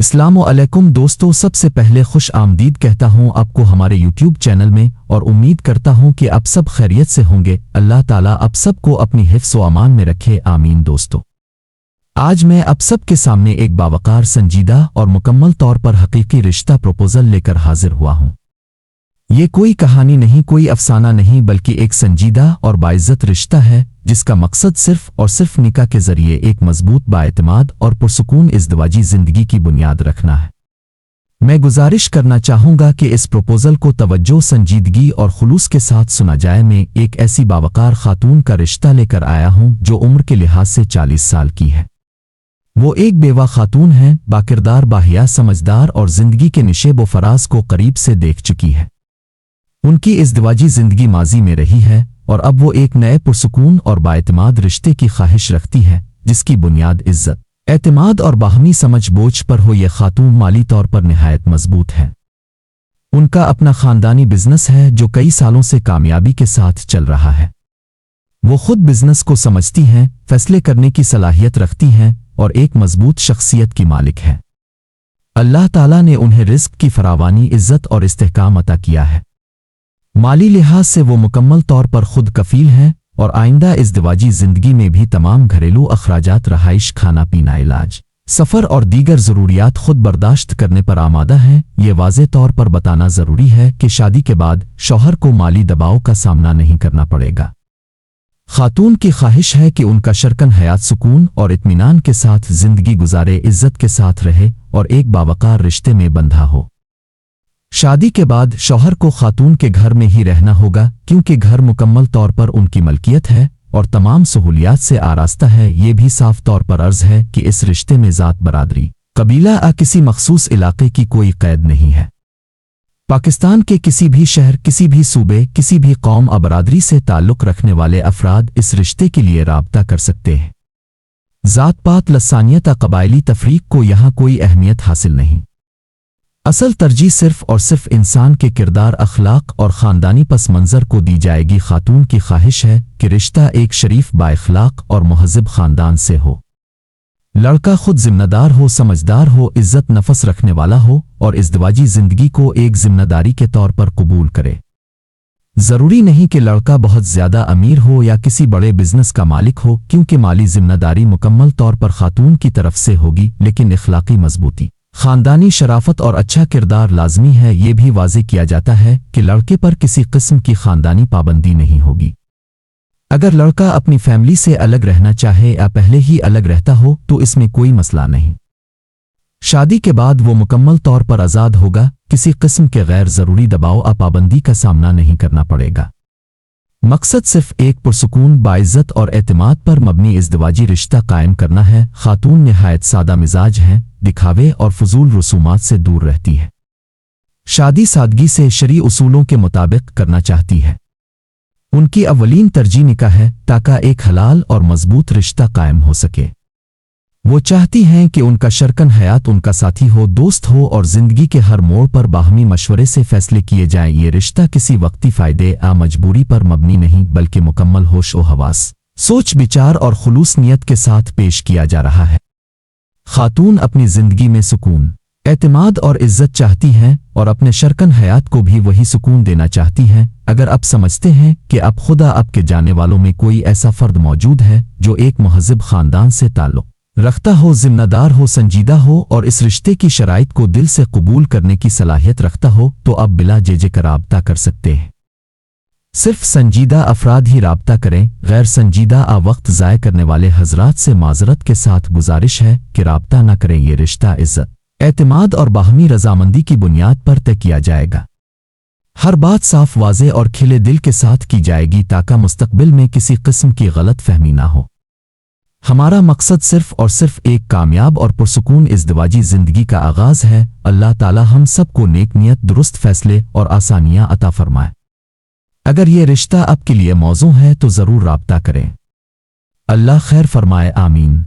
السلام علیکم دوستو، سب سے پہلے خوش آمدید کہتا ہوں آپ کو ہمارے یوٹیوب چینل میں، اور امید کرتا ہوں کہ آپ سب خیریت سے ہوں گے۔ اللہ تعالیٰ آپ سب کو اپنی حفظ و امان میں رکھے، آمین۔ دوستو، آج میں آپ سب کے سامنے ایک باوقار، سنجیدہ اور مکمل طور پر حقیقی رشتہ پروپوزل لے کر حاضر ہوا ہوں۔ یہ کوئی کہانی نہیں، کوئی افسانہ نہیں، بلکہ ایک سنجیدہ اور باعزت رشتہ ہے جس کا مقصد صرف اور صرف نکاح کے ذریعے ایک مضبوط، بااعتماد اور پرسکون ازدواجی زندگی کی بنیاد رکھنا ہے۔ میں گزارش کرنا چاہوں گا کہ اس پروپوزل کو توجہ، سنجیدگی اور خلوص کے ساتھ سنا جائے۔ میں ایک ایسی باوقار خاتون کا رشتہ لے کر آیا ہوں جو عمر کے لحاظ سے 40 سال کی ہے۔ وہ ایک بیوہ خاتون ہیں، باکردار، باحیا، سمجھدار اور زندگی کے نشیب و فراز کو قریب سے دیکھ چکی ہے۔ ان کی ازدواجی زندگی ماضی میں رہی ہے اور اب وہ ایک نئے پرسکون اور بااعتماد رشتے کی خواہش رکھتی ہے جس کی بنیاد عزت، اعتماد اور باہمی سمجھ بوجھ پر ہو۔ یہ خاتون مالی طور پر نہایت مضبوط ہے۔ ان کا اپنا خاندانی بزنس ہے جو کئی سالوں سے کامیابی کے ساتھ چل رہا ہے۔ وہ خود بزنس کو سمجھتی ہیں، فیصلے کرنے کی صلاحیت رکھتی ہیں اور ایک مضبوط شخصیت کی مالک ہے۔ اللہ تعالیٰ نے انہیں رزق کی فراوانی، عزت اور استحکام عطا کیا ہے۔ مالی لحاظ سے وہ مکمل طور پر خود کفیل ہیں اور آئندہ ازدواجی زندگی میں بھی تمام گھریلو اخراجات، رہائش، کھانا پینا، علاج، سفر اور دیگر ضروریات خود برداشت کرنے پر آمادہ ہیں۔ یہ واضح طور پر بتانا ضروری ہے کہ شادی کے بعد شوہر کو مالی دباؤ کا سامنا نہیں کرنا پڑے گا۔ خاتون کی خواہش ہے کہ ان کا شریک حیات سکون اور اطمینان کے ساتھ زندگی گزارے، عزت کے ساتھ رہے اور ایک باوقار رشتے میں بندھا ہو۔ شادی کے بعد شوہر کو خاتون کے گھر میں ہی رہنا ہوگا کیونکہ گھر مکمل طور پر ان کی ملکیت ہے اور تمام سہولیات سے آراستہ ہے۔ یہ بھی صاف طور پر عرض ہے کہ اس رشتے میں ذات، برادری، قبیلہ کسی مخصوص علاقے کی کوئی قید نہیں ہے۔ پاکستان کے کسی بھی شہر، کسی بھی صوبے، کسی بھی قوم برادری سے تعلق رکھنے والے افراد اس رشتے کے لیے رابطہ کر سکتے ہیں۔ ذات پات، لسانیت، قبائلی تفریق کو یہاں کوئی اہمیت حاصل نہیں۔ اصل ترجیح صرف اور صرف انسان کے کردار، اخلاق اور خاندانی پس منظر کو دی جائے گی۔ خاتون کی خواہش ہے کہ رشتہ ایک شریف، بااخلاق اور مہذب خاندان سے ہو۔ لڑکا خود ذمہ دار ہو، سمجھدار ہو، عزت نفس رکھنے والا ہو اور ازدواجی زندگی کو ایک ذمہ داری کے طور پر قبول کرے۔ ضروری نہیں کہ لڑکا بہت زیادہ امیر ہو یا کسی بڑے بزنس کا مالک ہو، کیونکہ مالی ذمہ داری مکمل طور پر خاتون کی طرف سے ہوگی، لیکن اخلاقی مضبوطی، خاندانی شرافت اور اچھا کردار لازمی ہے۔ یہ بھی واضح کیا جاتا ہے کہ لڑکے پر کسی قسم کی خاندانی پابندی نہیں ہوگی۔ اگر لڑکا اپنی فیملی سے الگ رہنا چاہے یا پہلے ہی الگ رہتا ہو تو اس میں کوئی مسئلہ نہیں۔ شادی کے بعد وہ مکمل طور پر آزاد ہوگا، کسی قسم کے غیر ضروری دباؤ یا پابندی کا سامنا نہیں کرنا پڑے گا۔ مقصد صرف ایک پرسکون، باعزت اور اعتماد پر مبنی ازدواجی رشتہ قائم کرنا ہے۔ خاتون نہایت سادہ مزاج ہیں، دکھاوے اور فضول رسومات سے دور رہتی ہے۔ شادی سادگی سے شرعی اصولوں کے مطابق کرنا چاہتی ہے۔ ان کی اولین ترجیح نکاح ہے تاکہ ایک حلال اور مضبوط رشتہ قائم ہو سکے۔ وہ چاہتی ہیں کہ ان کا شریک حیات ان کا ساتھی ہو، دوست ہو اور زندگی کے ہر موڑ پر باہمی مشورے سے فیصلے کیے جائیں۔ یہ رشتہ کسی وقتی فائدے یا مجبوری پر مبنی نہیں بلکہ مکمل ہوش و حواس، سوچ بچار اور خلوص نیت کے ساتھ پیش کیا جا رہا ہے۔ خاتون اپنی زندگی میں سکون، اعتماد اور عزت چاہتی ہیں اور اپنے شریک حیات کو بھی وہی سکون دینا چاہتی ہیں۔ اگر آپ سمجھتے ہیں کہ اب خدا آپ کے جانے والوں میں کوئی ایسا فرد موجود ہے جو ایک مہذب خاندان سے تعلق رکھتا ہو، ذمہ دار ہو، سنجیدہ ہو اور اس رشتے کی شرائط کو دل سے قبول کرنے کی صلاحیت رکھتا ہو تو آپ بلا جھجک رابطہ کر سکتے ہیں۔ صرف سنجیدہ افراد ہی رابطہ کریں، غیر سنجیدہ وقت ضائع کرنے والے حضرات سے معذرت کے ساتھ گزارش ہے کہ رابطہ نہ کریں۔ یہ رشتہ عزت، اعتماد اور باہمی رضامندی کی بنیاد پر طے کیا جائے گا۔ ہر بات صاف، واضح اور کھلے دل کے ساتھ کی جائے گی تاکہ مستقبل میں کسی قسم کی غلط فہمی نہ ہو۔ ہمارا مقصد صرف اور صرف ایک کامیاب اور پرسکون ازدواجی زندگی کا آغاز ہے۔ اللہ تعالی ہم سب کو نیک نیت، درست فیصلے اور آسانیاں عطا فرمائے۔ اگر یہ رشتہ آپ کے لیے موزوں ہے تو ضرور رابطہ کریں۔ اللہ خیر فرمائے، آمین۔